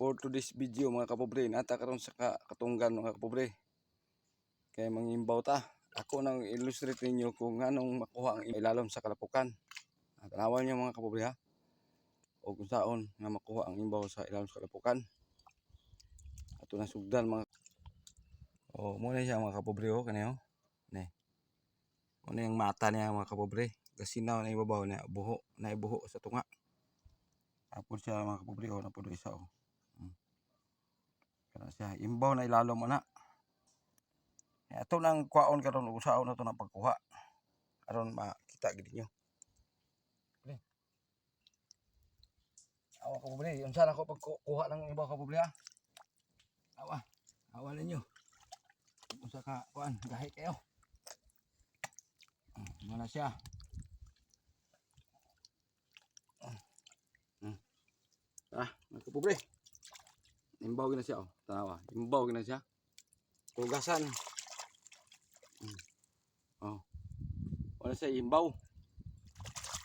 for today's video mga kapobre, nata karon sa katunggan mga kapobre. Kaya mangimbaw ta. Ako nang illustrate ninyo kung anong makuha ang ilalom sa kalapukan. Tanawan niyo mga kapobre ha. O kung saan nga makuha ang imbaw sa ilalom sa kalapukan. Ato na sugdan mga. O muna siya mga kapobre o kanayo. Ne. Muna yung mata niya mga kapobre. Kasinaw na ibabaw na buho, na ibuho sa tunga. Tapos siya mga kapobre o napudo isa o. Kana siya imbaw na ilalom ana. Ato nang kwaon karon usaon na to na pagkuha. Aron makita gid niyo. Awa ko pobre, unsa na ko pagkuha ng imbaw ka pobre ha. Awa ninyo. Unsa ka kuan, gahi kayo. Mana siya. Mga pobre. Imbaw gina siya oh. Tanawa, imbaw gina siya. Tugasan. Oh. Wala siya imbaw.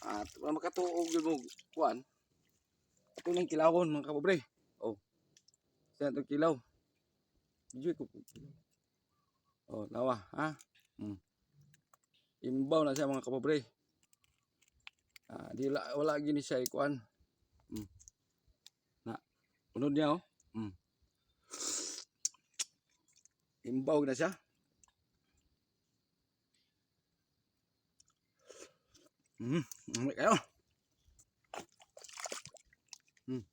At wala makatuog gyud mo kuan. Ito ning kilawon mga kapobre. Oh. Siya itong kilaw. Diyo ko. Oh, nawa ha. Imbaw na siya mga kapobre. Di wala gini siya kuan. Na unod niya oh. Imbaw na siya. Kayo.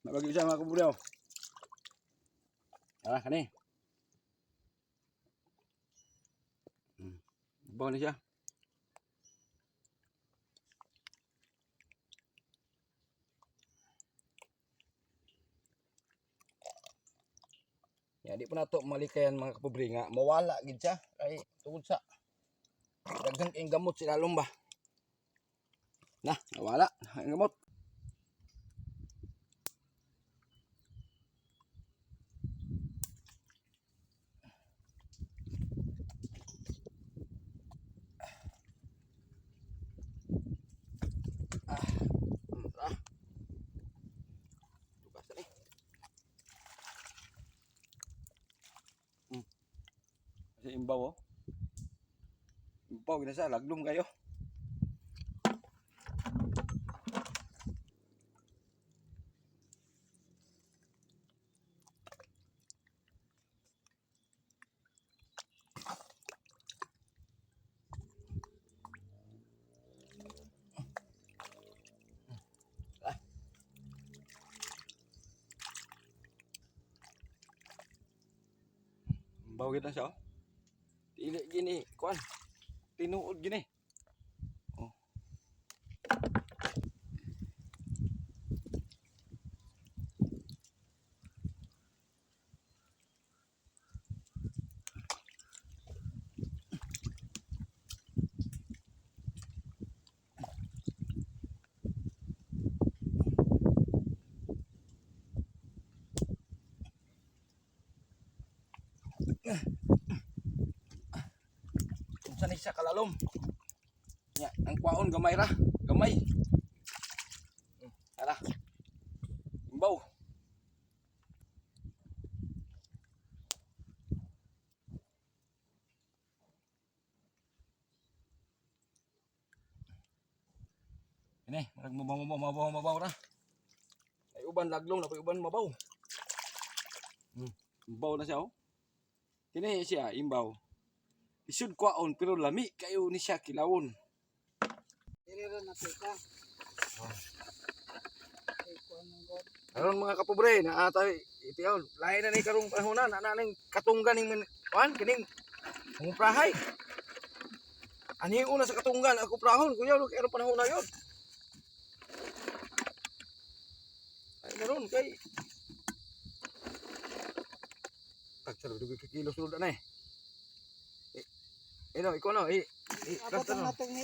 Nabagi siya mga kapobre oh. Kani. Imbaw na siya. Ya, di po na ito malikayan mga kapobre nga mawala gid siya kay tungod sa daghan kayong gamot sila lumba. Nawala ang gamot. Tugasan eh. Kasi imbaw oh. Imbaw gina siya, laglom kayo. Imbaw gina siya oh. Dili gini kuan. Tinuod gini. Oh. Unsa ni siya kalalom? Ya, ang kwaon gamay ra, gamay. Ala. Imbaw. Ini, marag mabaw ra. Ay uban laglong na uban mabaw. Imbaw na siya oh. Kini siya imbaw. Isud kwaon pero lami kayo ni siya kilawon. Dili ra na ka. Aron mga kapobre na atay itiaw lain na ni karong panahon na ning katunggan ning kuan kining muprahay. Ani una sa katunggan ako prahon kuya lo kay panahon na yon. Ay meron kay tagsa 2 kilo sulod na eh. Ikaw no, Abot ang natong ni